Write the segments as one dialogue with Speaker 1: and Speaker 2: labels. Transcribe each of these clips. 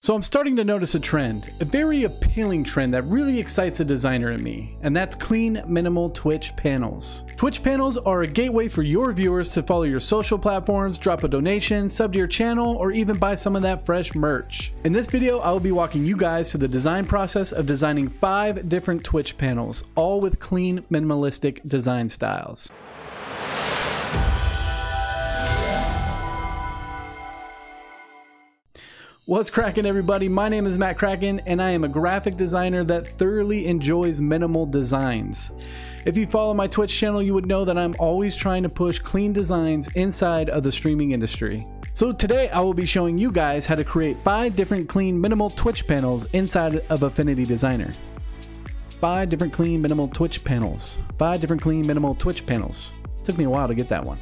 Speaker 1: So I'm starting to notice a trend, a very appealing trend that really excites a designer in me, and that's clean, minimal Twitch panels. Twitch panels are a gateway for your viewers to follow your social platforms, drop a donation, sub to your channel, or even buy some of that fresh merch. In this video, I will be walking you guys through the design process of designing 5 different Twitch panels, all with clean, minimalistic design styles. What's cracking, everybody? My name is Matt Kraken, and I am a graphic designer that thoroughly enjoys minimal designs. If you follow my Twitch channel, you would know that I'm always trying to push clean designs inside of the streaming industry. So today I will be showing you guys how to create 5 different clean minimal Twitch panels inside of Affinity Designer. 5 different clean minimal Twitch panels. 5 different clean minimal Twitch panels. Took me a while to get that one.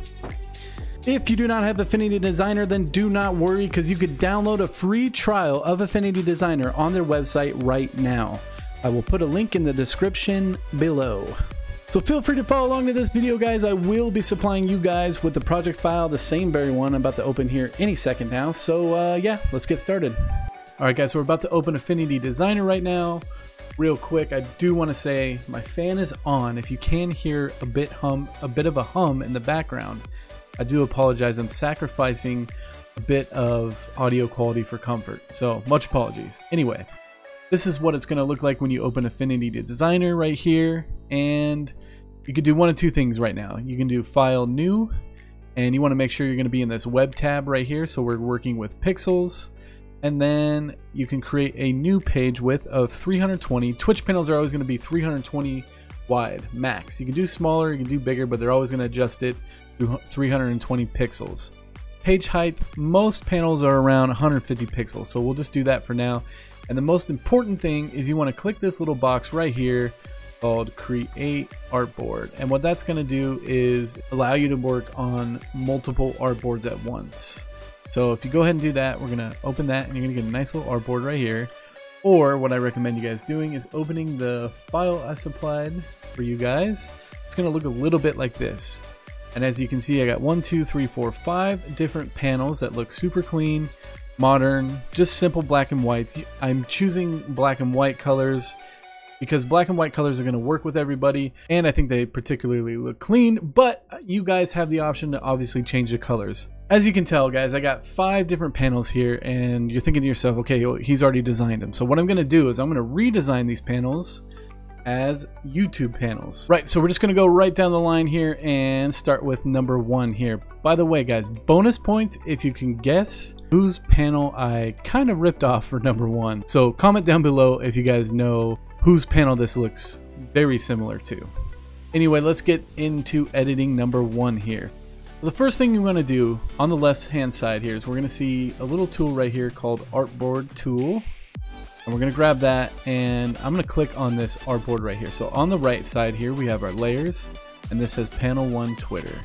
Speaker 1: If you do not have Affinity Designer, then do not worry, because you could download a free trial of Affinity Designer on their website right now. I will put a link in the description below. So feel free to follow along to this video, guys. I will be supplying you guys with the project file, the same very one I'm about to open here any second now. So yeah, let's get started. All right, guys, so we're about to open Affinity Designer right now. Real quick, I do want to say my fan is on. If you can hear a bit of a hum in the background, I do apologize. I'm sacrificing a bit of audio quality for comfort, so much apologies. Anyway, this is what it's going to look like when you open Affinity Designer right here, and you can do one of 2 things right now. You can do File, New, and you want to make sure you're going to be in this Web tab right here, so we're working with pixels, and then you can create a new page width of 320. Twitch panels are always going to be 320 wide max. You can do smaller, you can do bigger, but they're always going to adjust it to 320 pixels. Page height, most panels are around 150 pixels, so we'll just do that for now. And the most important thing is you want to click this little box right here called Create Artboard, and what that's going to do is allow you to work on multiple artboards at once. So if you go ahead and do that, we're going to open that, and you're going to get a nice little artboard right here. Or what I recommend you guys doing is opening the file I supplied for you guys. It's going to look a little bit like this. And as you can see, I got 1, 2, 3, 4, 5 different panels that look super clean, modern, just simple black and whites. I'm choosing black and white colors because black and white colors are going to work with everybody, and I think they particularly look clean, but you guys have the option to obviously change the colors. As you can tell, guys, I got 5 different panels here, and you're thinking to yourself, okay, well, he's already designed them. So what I'm going to do is I'm going to redesign these panels as YouTube panels. Right, so we're just going to go right down the line here and start with number 1 here. By the way, guys, bonus points if you can guess whose panel I kind of ripped off for number 1. So comment down below if you guys know whose panel this looks very similar to. Anyway, let's get into editing number 1 here. The first thing you're going to do on the left hand side here is we're going to see a little tool right here called Artboard Tool. And we're going to grab that, and I'm going to click on this artboard right here. So on the right side here we have our layers, and this says Panel 1 Twitter.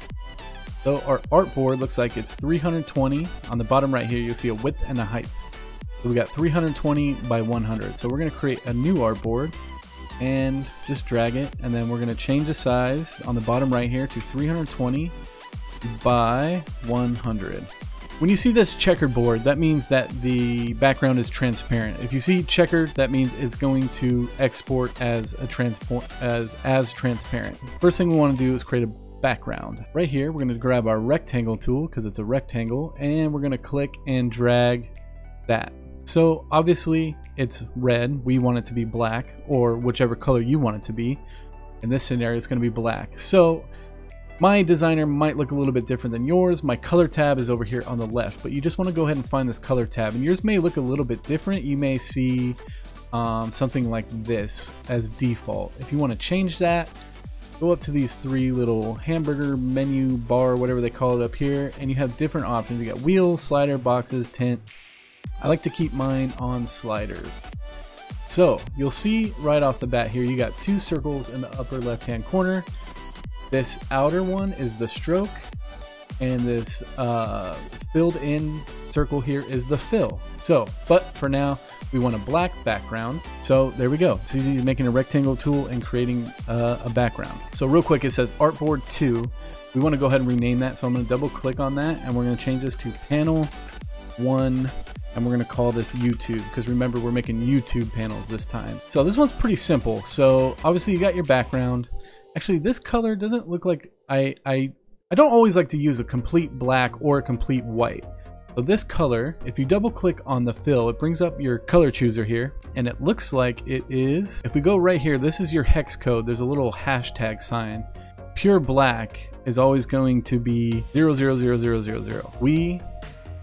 Speaker 1: So our artboard looks like it's 320. On the bottom right here you'll see a width and a height. So we got 320 by 100. So we're going to create a new artboard and just drag it, and then we're going to change the size on the bottom right here to 320 by 100. When you see this checkerboard, that means that the background is transparent. If you see checkered, that means it's going to export as a transparent. First thing we want to do is create a background. Right here, we're going to grab our rectangle tool because it's a rectangle, and we're going to click and drag that. So obviously it's red. We want it to be black, or whichever color you want it to be. In this scenario, it's going to be black. So my designer might look a little bit different than yours. My color tab is over here on the left, but you just want to go ahead and find this color tab, and yours may look a little bit different. You may see something like this as default. If you want to change that, go up to these 3 little hamburger menu bar, whatever they call it up here, and you have different options. You got wheel, slider, boxes, tint. I like to keep mine on sliders. So you'll see right off the bat here, you got 2 circles in the upper left hand corner. This outer one is the stroke, and this filled in circle here is the fill. So, but for now, we want a black background. So there we go. It's easy making a rectangle tool and creating a background. So real quick, it says Artboard 2. We want to go ahead and rename that. So I'm going to double click on that, and we're going to change this to Panel 1 and we're going to call this YouTube, because remember, we're making YouTube panels this time. So this one's pretty simple. So obviously you got your background. Actually, this color doesn't look like I don't always like to use a complete black or a complete white. So this color, if you double click on the fill, it brings up your color chooser here, and it looks like it is, if we go right here, this is your hex code. There's a little hashtag sign. Pure black is always going to be 000000. We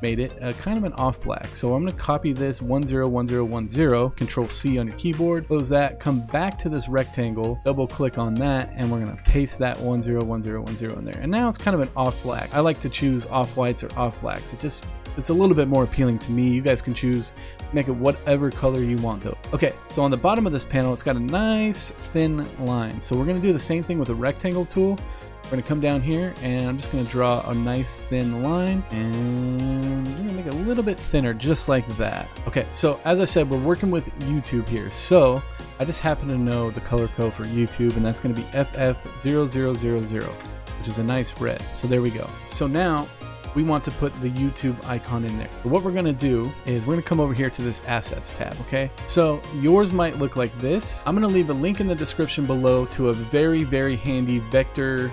Speaker 1: made it kind of an off black. So I'm going to copy this 101010, control C on your keyboard, close that, come back to this rectangle, double click on that, and we're going to paste that 101010 in there. And now it's kind of an off black. I like to choose off whites or off blacks. It's a little bit more appealing to me. You guys can choose, make it whatever color you want though. Okay, so on the bottom of this panel, it's got a nice thin line. So we're going to do the same thing with the rectangle tool. We're going to come down here, and I'm just going to draw a nice thin line, and we're going to make it a little bit thinner, just like that. Okay, so as I said, we're working with YouTube here. So I just happen to know the color code for YouTube, and that's going to be FF0000, which is a nice red. So there we go. So now we want to put the YouTube icon in there. But what we're going to do is we're going to come over here to this Assets tab, okay? So yours might look like this. I'm going to leave a link in the description below to a very, very handy vector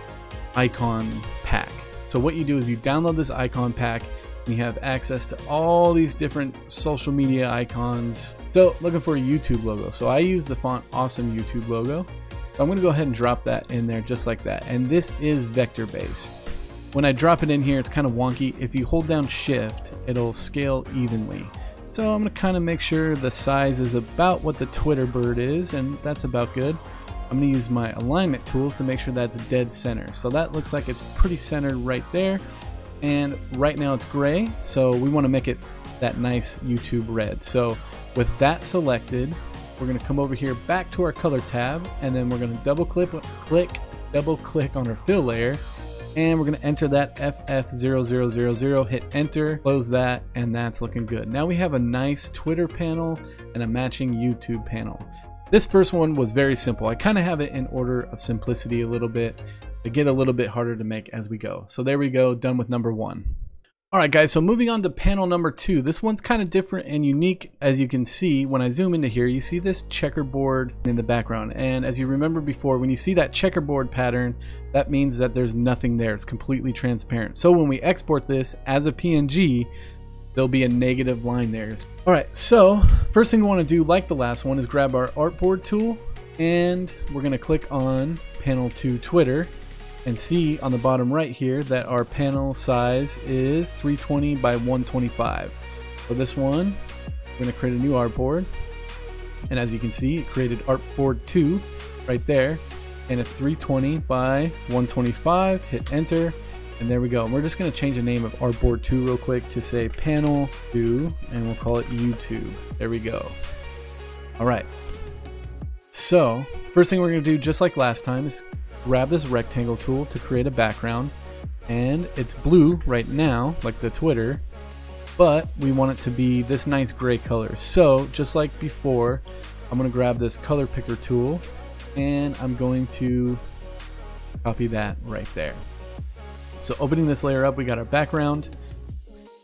Speaker 1: icon pack. So what you do is you download this icon pack, and you have access to all these different social media icons. So looking for a YouTube logo. So I use the font Awesome YouTube logo. So I'm going to go ahead and drop that in there just like that. And this is vector based. When I drop it in here, it's kind of wonky. If you hold down Shift, it'll scale evenly. So I'm going to kind of make sure the size is about what the Twitter bird is, and that's about good. I'm going to use my alignment tools to make sure that's dead center. So that looks like it's pretty centered right there. And right now it's gray, so we want to make it that nice YouTube red. So with that selected, we're going to come over here back to our color tab, and then we're going to double click on our fill layer, and we're going to enter that FF0000, hit enter, close that, and that's looking good. Now we have a nice Twitter panel and a matching YouTube panel. This first one was very simple. I kind of have it in order of simplicity a little bit. They get a little bit harder to make as we go. So there we go, done with number one. Alright guys, so moving on to panel number two. This one's kind of different and unique. As you can see, when I zoom into here, you see this checkerboard in the background. And as you remember before, when you see that checkerboard pattern, that means that there's nothing there. It's completely transparent. So when we export this as a PNG, there'll be a negative line there. Alright, so first thing we want to do, like the last one, is grab our artboard tool, and we're going to click on panel 2 Twitter, and see on the bottom right here that our panel size is 320 by 125. For this one, we're going to create a new artboard, and as you can see, it created artboard 2 right there, and it's 320 by 125. Hit enter. And there we go. And we're just going to change the name of artboard 2 real quick to say panel 2, and we'll call it YouTube. There we go. All right. So first thing we're going to do, just like last time, is grab this rectangle tool to create a background, and it's blue right now, like the Twitter, but we want it to be this nice gray color. So just like before, I'm going to grab this color picker tool, and I'm going to copy that right there. So opening this layer up, we got our background.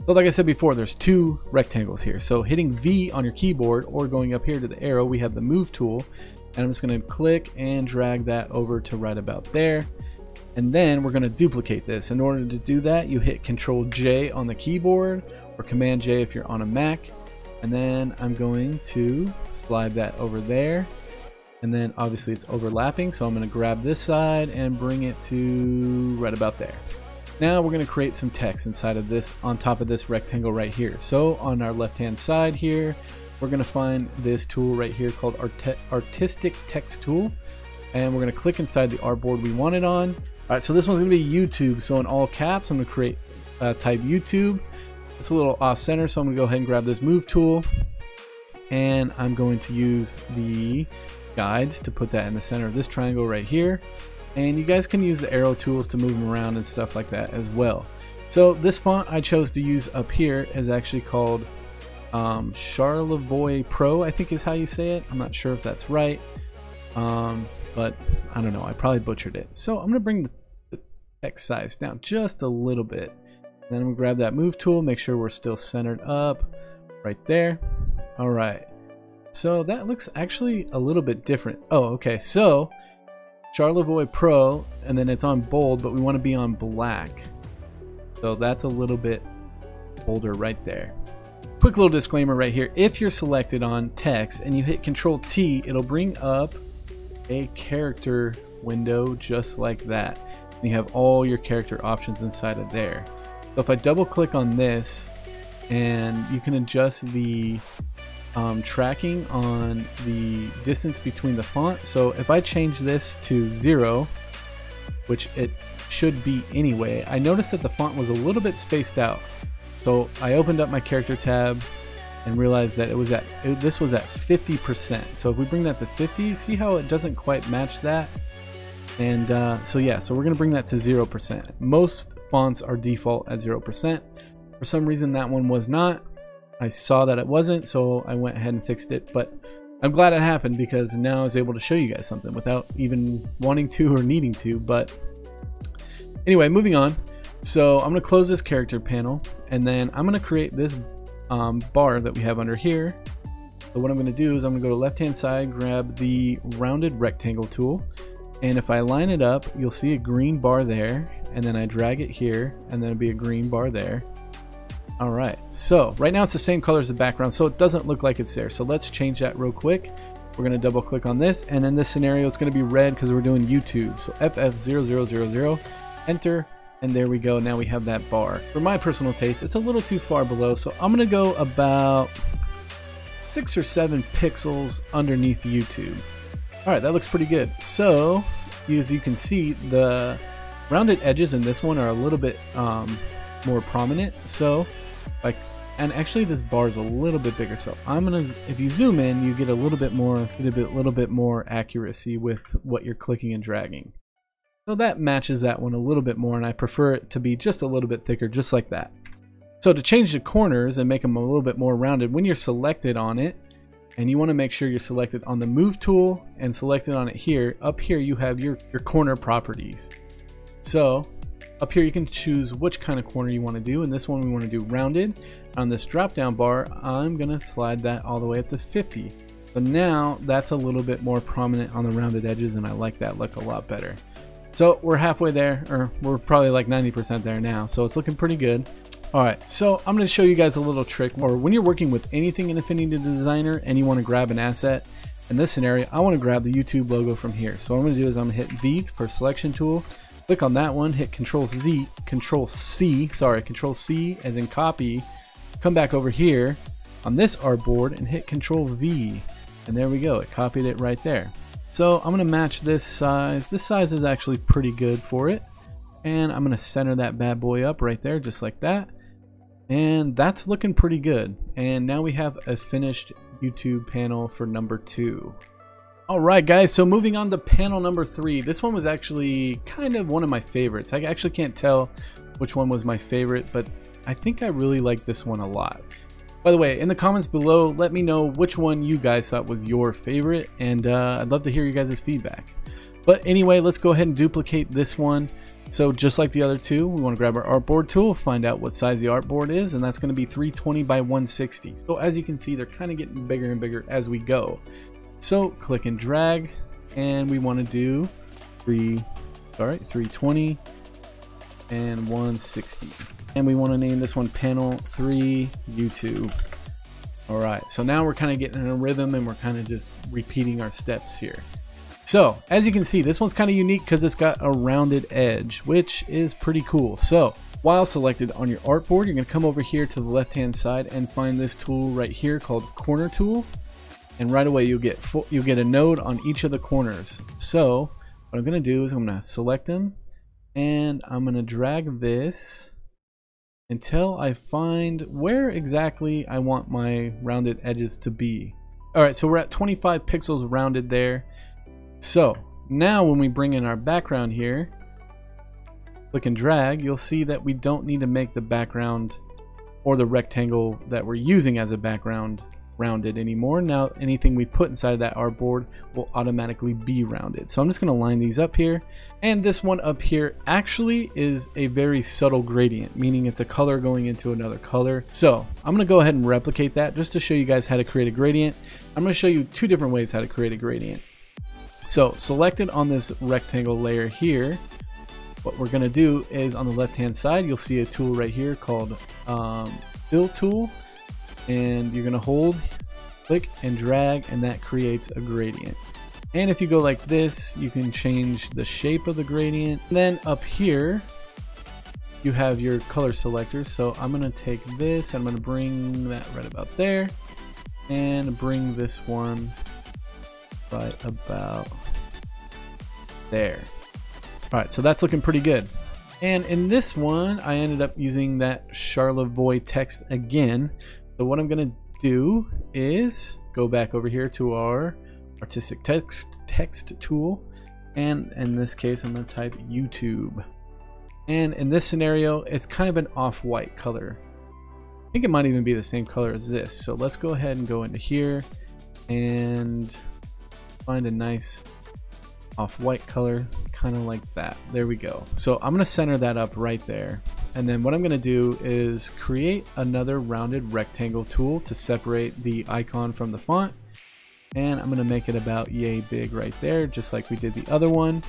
Speaker 1: So like I said before, there's two rectangles here. So hitting V on your keyboard or going up here to the arrow, we have the move tool. And I'm just going to click and drag that over to right about there. And then we're going to duplicate this. In order to do that, you hit Control J on the keyboard or Command J if you're on a Mac. And then I'm going to slide that over there. And then obviously it's overlapping, so I'm going to grab this side and bring it to right about there. Now we're going to create some text inside of this, on top of this rectangle right here. So on our left hand side here, we're going to find this tool right here called Artistic Text Tool, and we're going to click inside the artboard we want it on. All right, so this one's going to be YouTube. So in all caps, I'm going to create type YouTube. It's a little off center, so I'm going to go ahead and grab this move tool, and I'm going to use the guides to put that in the center of this triangle right here. And you guys can use the arrow tools to move them around and stuff like that as well. So this font I chose to use up here is actually called Charlevoix Pro, I think is how you say it. I'm not sure if that's right, but I don't know, I probably butchered it. So I'm going to bring the text size down just a little bit. Then I'm going to grab that move tool, make sure we're still centered up. right there. All right. So that looks actually a little bit different. Oh, okay. So Charlevoix Pro, and then it's on bold, but we want to be on black. So that's a little bit bolder right there. Quick little disclaimer right here. If you're selected on text and you hit Control T, it'll bring up a character window just like that. And you have all your character options inside of there. So if I double click on this, and you can adjust the tracking on the distance between the font. So if I change this to 0, which it should be anyway, I noticed that the font was a little bit spaced out. So I opened up my character tab and realized that this was at 50%. So if we bring that to 50, see how it doesn't quite match that? And so yeah, so we're gonna bring that to 0%. Most fonts are default at 0%. For some reason that one was not. I saw that it wasn't, so I went ahead and fixed it, but I'm glad it happened because now I was able to show you guys something without even wanting to or needing to. But anyway, moving on. So I'm gonna close this character panel, and then I'm gonna create this bar that we have under here. So what I'm gonna do is I'm gonna go to left hand side, grab the rounded rectangle tool, and if I line it up, you'll see a green bar there, and then I drag it here, and then it'll be a green bar there. Alright, so right now it's the same color as the background, so it doesn't look like it's there. So let's change that real quick. We're going to double click on this, and in this scenario it's going to be red because we're doing YouTube. So FF0000, enter, and there we go. Now we have that bar. For my personal taste, it's a little too far below, so I'm going to go about 6 or 7 pixels underneath YouTube. Alright, that looks pretty good. So, as you can see, the rounded edges in this one are a little bit more prominent. So, and actually this bar is a little bit bigger. So I'm gonna, if you zoom in, you get a little bit more accuracy with what you're clicking and dragging. So that matches that one a little bit more, and I prefer it to be just a little bit thicker, just like that. So to change the corners and make them a little bit more rounded, when you're selected on it, and you want to make sure you're selected on the move tool and selected on it here, up here you have your corner properties. So up here you can choose which kind of corner you want to do. In this one we want to do rounded. On this drop down bar I'm gonna slide that all the way up to 50. So now that's a little bit more prominent on the rounded edges, and I like that look a lot better. So we're halfway there, or we're probably like 90% there now, so it's looking pretty good. Alright, so I'm going to show you guys a little trick. Or when you're working with anything in Affinity Designer and you want to grab an asset, in this scenario I want to grab the YouTube logo from here. So what I'm going to do is I'm going to hit V for selection tool, click on that one, hit Control C as in copy, come back over here on this artboard and hit Control V, and there we go, it copied it right there. So I'm going to match this size. This size is actually pretty good for it, and I'm going to center that bad boy up right there just like that, and that's looking pretty good. And now we have a finished YouTube panel for number 2. Alright guys, so moving on to panel number 3. This one was actually kind of one of my favorites. I actually can't tell which one was my favorite, but I think I really like this one a lot. By the way, in the comments below, let me know which one you guys thought was your favorite, and I'd love to hear you guys' feedback. But anyway, let's go ahead and duplicate this one. So just like the other two, we want to grab our artboard tool, find out what size the artboard is, and that's going to be 320 by 160. So as you can see, they're kind of getting bigger and bigger as we go. So click and drag, and we want to do 320 and 160. And we want to name this one panel 3 YouTube. Alright, so now we're kind of getting in a rhythm, and we're kind of just repeating our steps here. So as you can see, this one's kind of unique because it's got a rounded edge, which is pretty cool. So while selected on your artboard, you're going to come over here to the left hand side and find this tool right here called Corner Tool, and right away you'll get a node on each of the corners. So what I'm going to do is I'm going to select them, and I'm going to drag this until I find where exactly I want my rounded edges to be. Alright, so we're at 25 pixels rounded there. So now when we bring in our background here, click and drag, you'll see that we don't need to make the background or the rectangle that we're using as a background rounded anymore. Now anything we put inside of that artboard will automatically be rounded. So I'm just going to line these up here, and this one up here actually is a very subtle gradient, meaning it's a color going into another color. So I'm going to go ahead and replicate that just to show you guys how to create a gradient. I'm going to show you two different ways how to create a gradient. So selected on this rectangle layer here, what we're going to do is on the left hand side you'll see a tool right here called fill tool, and you're going to hold, click and drag, and that creates a gradient. And if you go like this, you can change the shape of the gradient. And then up here you have your color selectors. So I'm going to take this, I'm going to bring that right about there and bring this one right about there. Alright, so that's looking pretty good. And in this one, I ended up using that Charlevoix text again. So what I'm going to do is go back over here to our artistic text tool. And in this case, I'm going to type YouTube. And in this scenario, it's kind of an off-white color. I think it might even be the same color as this. So let's go ahead and go into here and find a nice off-white color, kind of like that. There we go. So I'm going to center that up right there, and then what I'm going to do is create another rounded rectangle tool to separate the icon from the font, and I'm going to make it about yay big right there, just like we did the other one.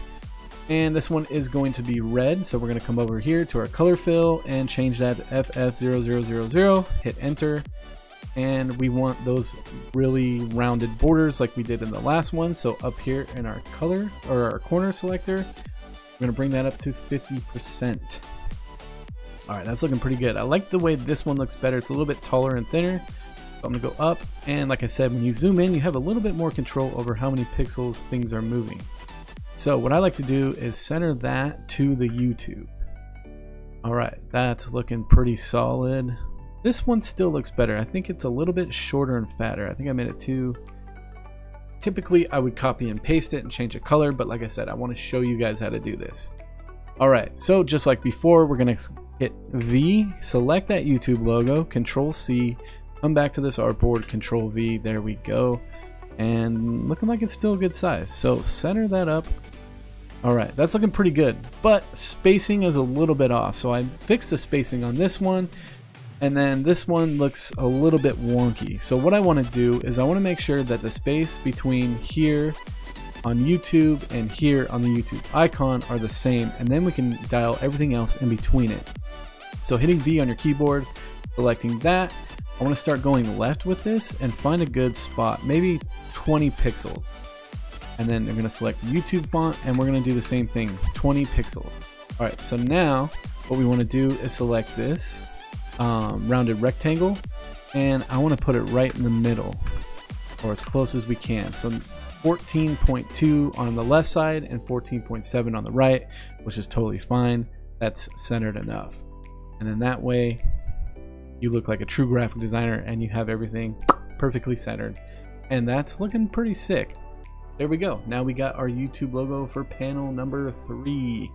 Speaker 1: And this one is going to be red, so we're going to come over here to our color fill and change that to FF0000, hit enter. And we want those really rounded borders like we did in the last one. So up here in our color or our corner selector, we're going to bring that up to 50%. All right, that's looking pretty good. I like the way this one looks better. It's a little bit taller and thinner. So I'm going to go up, and like I said, when you zoom in, you have a little bit more control over how many pixels things are moving. So what I like to do is center that to the YouTube. All right, that's looking pretty solid. This one still looks better. I think it's a little bit shorter and fatter. I think I made it too... Typically, I would copy and paste it and change the color, but like I said, I want to show you guys how to do this. Alright, so just like before, we're going to hit V, select that YouTube logo, Control C, come back to this artboard, Control V, there we go. And looking like it's still a good size. So center that up. Alright, that's looking pretty good, but spacing is a little bit off. So I fixed the spacing on this one. And then this one looks a little bit wonky. So what I want to do is I want to make sure that the space between here on YouTube and here on the YouTube icon are the same, and then we can dial everything else in between it. So hitting V on your keyboard, selecting that, I want to start going left with this and find a good spot, maybe 20 pixels. And then I'm going to select the YouTube font, and we're going to do the same thing, 20 pixels. Alright, so now what we want to do is select this rounded rectangle, and I want to put it right in the middle, or as close as we can. So 14.2 on the left side and 14.7 on the right, which is totally fine. That's centered enough, and then that way you look like a true graphic designer and you have everything perfectly centered, and that's looking pretty sick. There we go. Now we got our YouTube logo for panel number 3.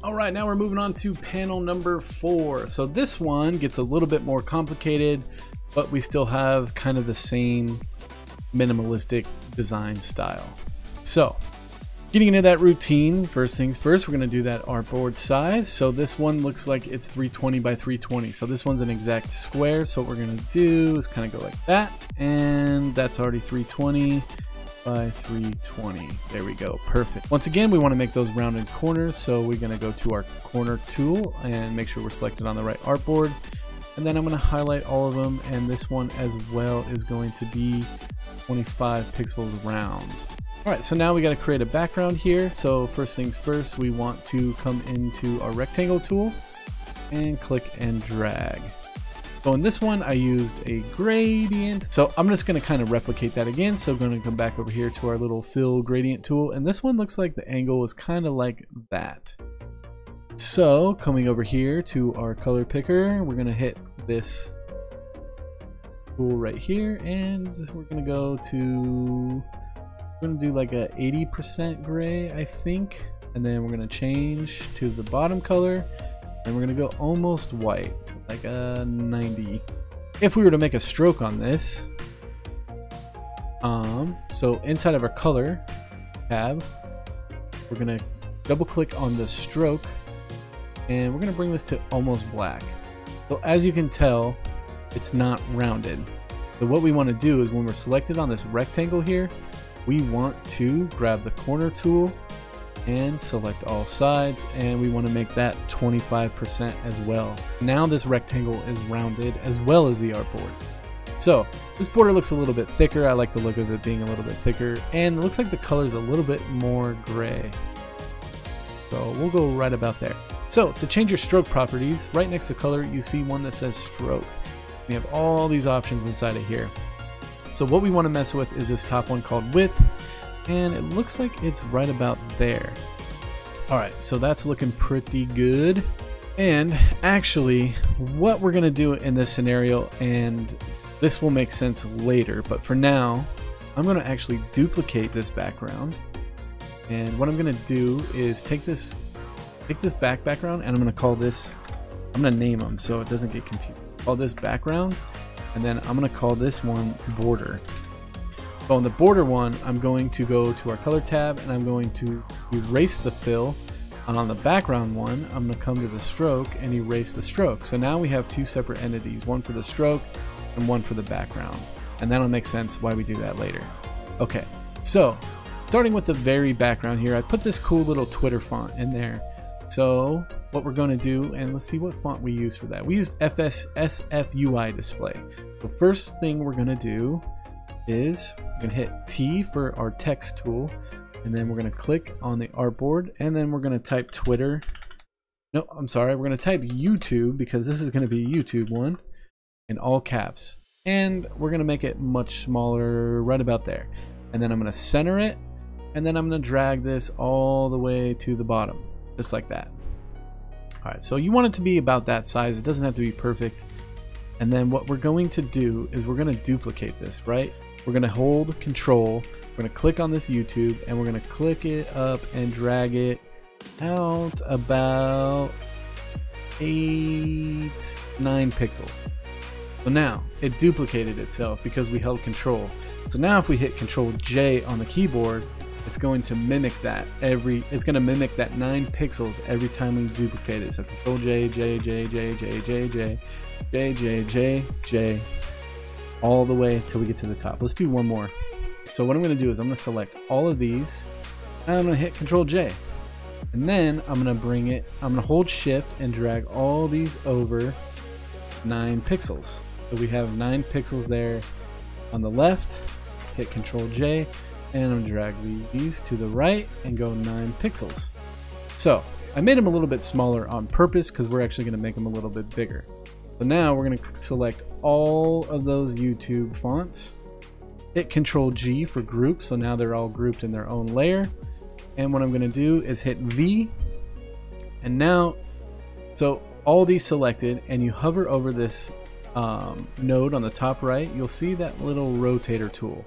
Speaker 1: Alright, now we're moving on to panel number 4. So this one gets a little bit more complicated, but we still have kind of the same minimalistic design style. So, getting into that routine, first things first, we're going to do that artboard size. So this one looks like it's 320 by 320. So this one's an exact square. So what we're going to do is kind of go like that, and that's already 320 by 320. There we go. Perfect. Once again, we want to make those rounded corners, so we're going to go to our corner tool and make sure we're selected on the right artboard, and then I'm going to highlight all of them, and this one as well is going to be 25 pixels round. Alright, so now we got to create a background here. So first things first, we want to come into our rectangle tool and click and drag. So in this one, I used a gradient. So I'm just going to kind of replicate that again. So I'm going to come back over here to our little fill gradient tool. And this one looks like the angle is kind of like that. So coming over here to our color picker, we're going to hit this tool right here. And we're going to go to, we're going to do like a 80% gray, I think. And then we're going to change to the bottom color. And we're going to go almost white, like a 90. If we were to make a stroke on this, So inside of our color tab, we're gonna double click on the stroke and we're gonna bring this to almost black. So as you can tell, it's not rounded. So what we want to do is when we're selected on this rectangle here, we want to grab the corner tool and select all sides, and we want to make that 25% as well. Now this rectangle is rounded as well as the artboard. So this border looks a little bit thicker. I like the look of it being a little bit thicker, and it looks like the color is a little bit more gray. So we'll go right about there. So to change your stroke properties, right next to color, you see one that says stroke. We have all these options inside of here. So what we want to mess with is this top one called width, and it looks like it's right about there. Alright, so that's looking pretty good. And actually, what we're going to do in this scenario, and this will make sense later, but for now, I'm going to actually duplicate this background. And what I'm going to do is take this background, and I'm going to call this, I'm going to name them so it doesn't get confused. Call this background, and then I'm going to call this one border. So on the border one, I'm going to go to our color tab and I'm going to erase the fill. And on the background one, I'm going to come to the stroke and erase the stroke. So now we have two separate entities, one for the stroke and one for the background. And that'll make sense why we do that later. Okay, so starting with the very background here, I put this cool little Twitter font in there. So what we're going to do, and let's see what font we use for that. We used SFUI display. The first thing we're going to do is we're going to hit T for our text tool, and then we're going to click on the artboard, and then we're going to type Twitter. No, I'm sorry, we're going to type YouTube because this is going to be YouTube one in all caps, and we're going to make it much smaller right about there. And then I'm going to center it, and then I'm going to drag this all the way to the bottom, just like that. Alright, so you want it to be about that size. It doesn't have to be perfect. And then what we're going to do is we're going to duplicate this, right? We're going to hold Control, we're going to click on this YouTube, and we're going to click it up and drag it out about 9 pixels. So now it duplicated itself because we held Control. So now if we hit Control J on the keyboard, it's going to mimic that it's going to mimic that 9 pixels every time we duplicate it. So Control J, J, J, J, J, J, J, J, J, J, J, all the way till we get to the top. Let's do one more. So what I'm going to do is I'm going to select all of these, and I'm going to hit Control J. And then I'm going to bring it, I'm going to hold Shift and drag all these over 9 pixels. So we have 9 pixels there on the left, hit Control J, and I'm going to drag these to the right and go 9 pixels. So I made them a little bit smaller on purpose because we're actually going to make them a little bit bigger. So now we're going to select all of those YouTube fonts, hit Control G for group, so now they're all grouped in their own layer. And what I'm going to do is hit V, and now, so all these selected, and you hover over this node on the top right, you'll see that little rotator tool.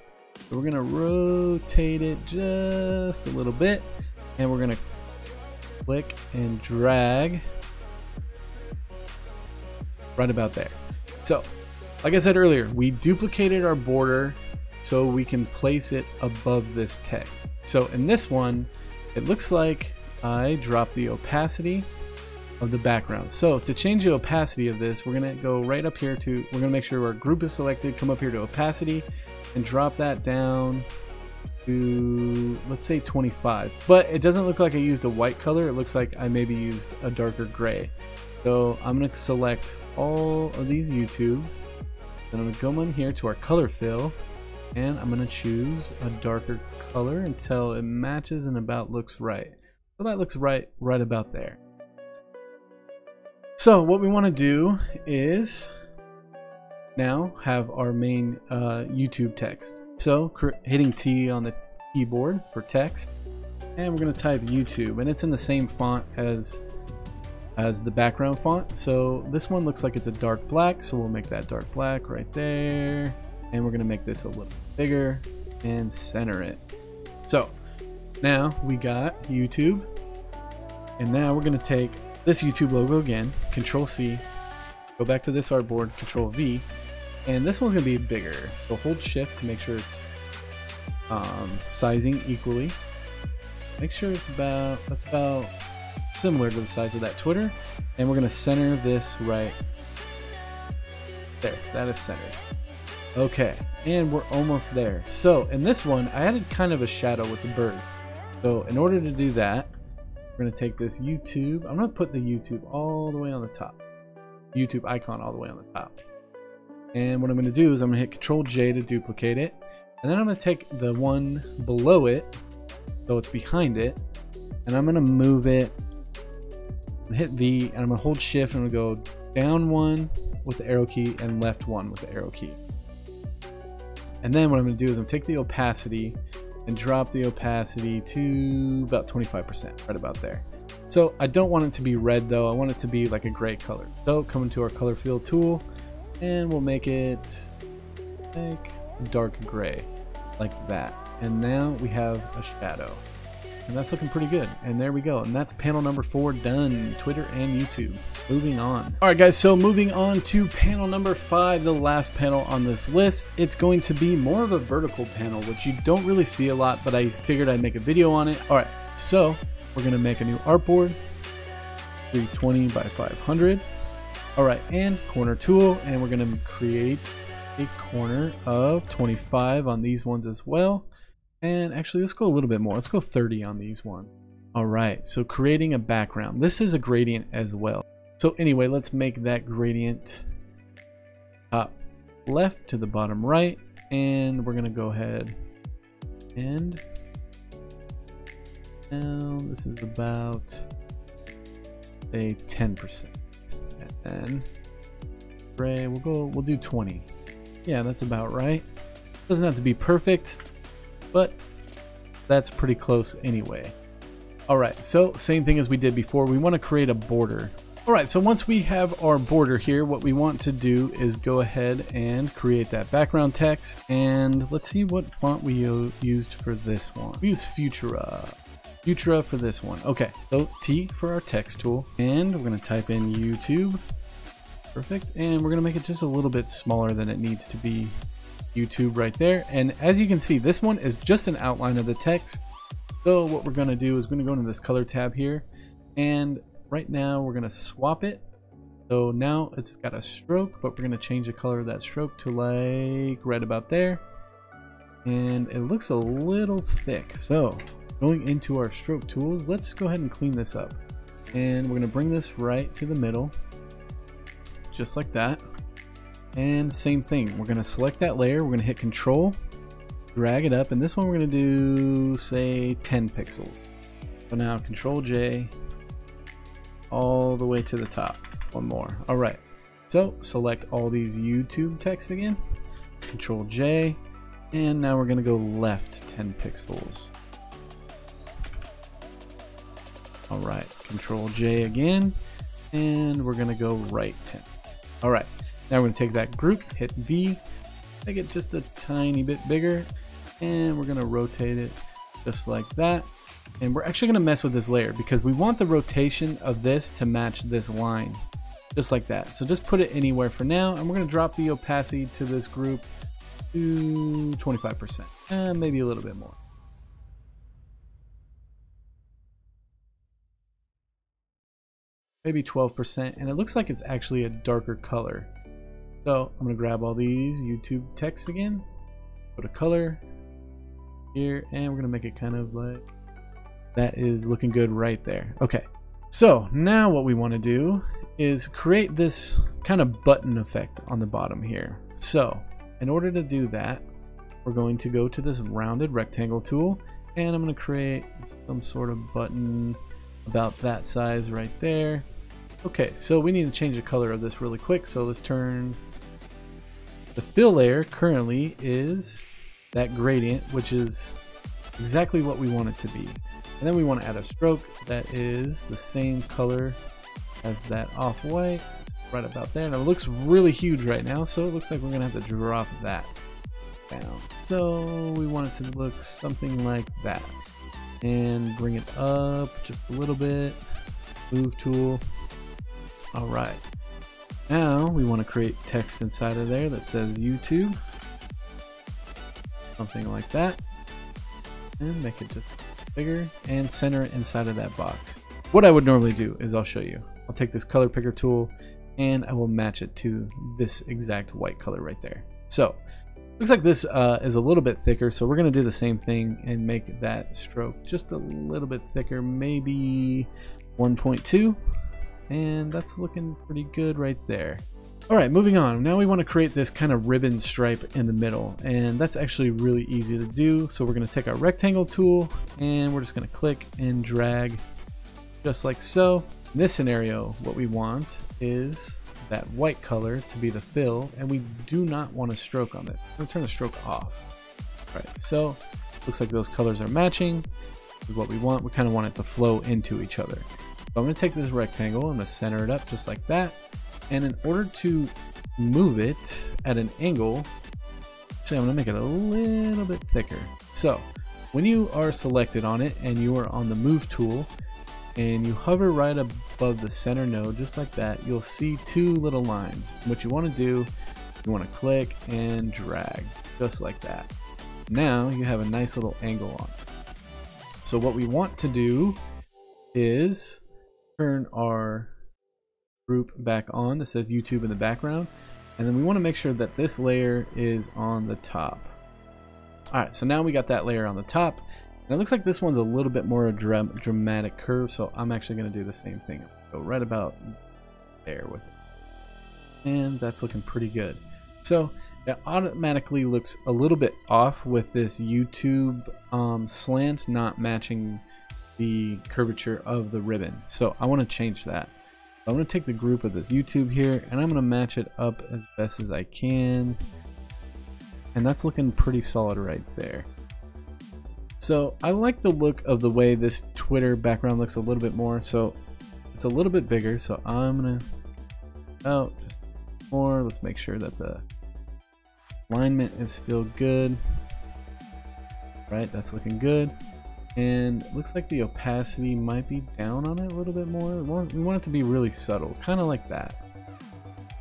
Speaker 1: So we're going to rotate it just a little bit, and we're going to click and drag right about there. So like I said earlier, we duplicated our border so we can place it above this text. So in this one, it looks like I dropped the opacity of the background. So to change the opacity of this, we're gonna go right up here to, we're gonna make sure our group is selected, come up here to opacity and drop that down to, let's say 25. But it doesn't look like I used a white color, it looks like I maybe used a darker gray. So I'm gonna select all of these YouTubes, then I'm gonna come in here to our color fill, and I'm gonna choose a darker color until it matches and about looks right. So that looks right about there. So what we want to do is now have our main YouTube text. So hitting T on the keyboard for text, and we're going to type YouTube, and it's in the same font as the background font. So this one looks like it's a dark black, so we'll make that dark black right there, and we're going to make this a little bigger and center it. So now we got YouTube, and now we're going to take this YouTube logo again, Control C, go back to this artboard, Control V, and this one's gonna be bigger. So hold Shift to make sure it's sizing equally. Make sure that's about similar to the size of that Twitter. And we're gonna center this right there. That is centered. Okay, and we're almost there. So in this one, I added kind of a shadow with the bird. So in order to do that, we're gonna take this YouTube. I'm gonna put the YouTube all the way on the top. YouTube icon all the way on the top. And what I'm gonna do is I'm gonna hit Control J to duplicate it. And then I'm gonna take the one below it, so it's behind it, and I'm gonna move it, and hit V, and I'm gonna hold Shift, and I'm gonna go down one with the arrow key and left one with the arrow key. And then what I'm gonna do is I'm gonna take the opacity and drop the opacity to about 25%, right about there. So I don't want it to be red though, I want it to be like a gray color. So come into our color field tool, and we'll make it like dark gray, like that. And now we have a shadow, and that's looking pretty good. And there we go, and that's panel number 4 done. Twitter and YouTube. Moving on. All right guys, so moving on to panel number 5, the last panel on this list. It's going to be more of a vertical panel, which you don't really see a lot, but I figured I'd make a video on it. All right, so we're gonna make a new artboard, 320 by 500. All right, and corner tool, and we're gonna create a corner of 25 on these ones as well. And actually, let's go a little bit more. Let's go 30 on these ones. All right, so creating a background. This is a gradient as well. So anyway, let's make that gradient top left to the bottom right. And we're gonna go ahead and now this is about say 10%. And then gray, we'll do 20. Yeah, that's about right. Doesn't have to be perfect, but that's pretty close anyway. All right, so same thing as we did before. We want to create a border. All right, so once we have our border here, what we want to do is go ahead and create that background text. And let's see what font we used for this one. We used Futura for this one. Okay, so T for our text tool, and we're gonna type in YouTube. Perfect, and we're gonna make it just a little bit smaller than it needs to be. YouTube right there. And as you can see, this one is just an outline of the text. So what we're gonna do is we're gonna go into this color tab here, and right now we're gonna swap it. So now it's got a stroke, but we're gonna change the color of that stroke to like right about there. And it looks a little thick. So going into our stroke tools, let's go ahead and clean this up. And we're gonna bring this right to the middle, just like that. And same thing, we're gonna select that layer, we're gonna hit Control, drag it up, and this one we're gonna do, say, 10 pixels. So now Control J, all the way to the top, one more. All right, so select all these YouTube text again, Control J, and now we're gonna go left 10 pixels. All right, Control J again, and we're gonna go right 10. All right. Now we're going to take that group, hit V, make it just a tiny bit bigger, and we're going to rotate it just like that. And we're actually going to mess with this layer because we want the rotation of this to match this line, just like that. So just put it anywhere for now, and we're going to drop the opacity to this group to 25%, and maybe a little bit more. Maybe 12%, and it looks like it's actually a darker color. So I'm gonna grab all these YouTube text again, put a color here, and we're gonna make it kind of like, that is looking good right there. Okay, so now what we wanna do is create this kind of button effect on the bottom here. So in order to do that, we're going to go to this rounded rectangle tool, and I'm gonna create some sort of button about that size right there. Okay, so we need to change the color of this really quick, so let's turn. The fill layer currently is that gradient, which is exactly what we want it to be. And then we want to add a stroke that is the same color as that off-white, right about there. And it looks really huge right now, so it looks like we're going to have to drop that down. So we want it to look something like that. And bring it up just a little bit. Move tool. All right. Now we want to create text inside of there that says YouTube. Something like that. and make it just bigger and center it inside of that box. What I would normally do is I'll show you. I'll take this color picker tool and I will match it to this exact white color right there. So looks like this is a little bit thicker, so we're going to do the same thing and make that stroke just a little bit thicker, maybe 1.2, and that's looking pretty good right there. Alright, moving on. Now we want to create this kind of ribbon stripe in the middle, and that's actually really easy to do. So we're going to take our rectangle tool and we're just going to click and drag just like so. In this scenario, what we want is that white color to be the fill, and we do not want a stroke on this. I'm going to turn the stroke off. Alright, so looks like those colors are matching. This is what we want. We kind of want it to flow into each other. So I'm going to take this rectangle, I'm going to center it up just like that. And in order to move it at an angle, actually I'm going to make it a little bit thicker. So when you are selected on it and you are on the move tool and you hover right above the center node just like that, you'll see two little lines. What you want to do, you want to click and drag just like that. Now you have a nice little angle on it. So what we want to do is turn our group back on that says YouTube in the background, and then we want to make sure that this layer is on the top. Alright, so now we got that layer on the top, and it looks like this one's a little bit more dramatic curve, so I'm actually going to do the same thing. Go right about there with it, and that's looking pretty good. So it automatically looks a little bit off with this YouTube slant not matching the curvature of the ribbon, so I want to change that. I'm going to take the group of this YouTube here and I'm going to match it up as best as I can, and that's looking pretty solid right there. So I like the look of the way this Twitter background looks a little bit more, so it's a little bit bigger, so I'm going to just more. Let's make sure that the alignment is still good. Right, that's looking good. And it looks like the opacity might be down on it a little bit more. We want it to be really subtle, kind of like that.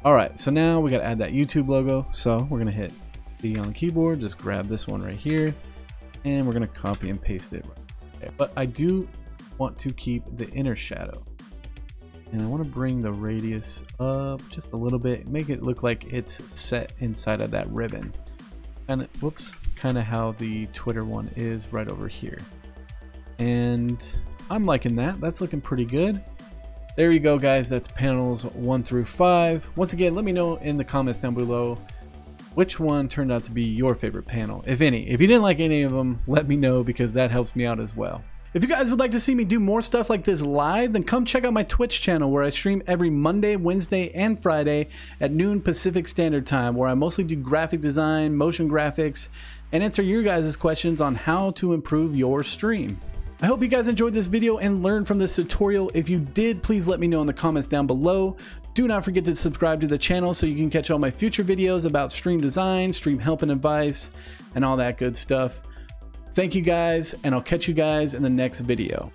Speaker 1: Alright, so now we got to add that YouTube logo. So we're going to hit D on the keyboard, just grab this one right here, and we're going to copy and paste it right there. But I do want to keep the inner shadow. And I want to bring the radius up just a little bit, make it look like it's set inside of that ribbon. And whoops, kind of how the Twitter one is right over here. And I'm liking that. That's looking pretty good. There you go, guys. That's panels 1 through 5. Once again, let me know in the comments down below which one turned out to be your favorite panel, if any. If you didn't like any of them, let me know, because that helps me out as well. If you guys would like to see me do more stuff like this live, then come check out my Twitch channel, where I stream every Monday, Wednesday, and Friday at noon Pacific Standard Time, where I mostly do graphic design, motion graphics, and answer your guys' questions on how to improve your stream. I hope you guys enjoyed this video and learned from this tutorial. If you did, please let me know in the comments down below. Do not forget to subscribe to the channel so you can catch all my future videos about stream design, stream help and advice, and all that good stuff. Thank you guys, and I'll catch you guys in the next video.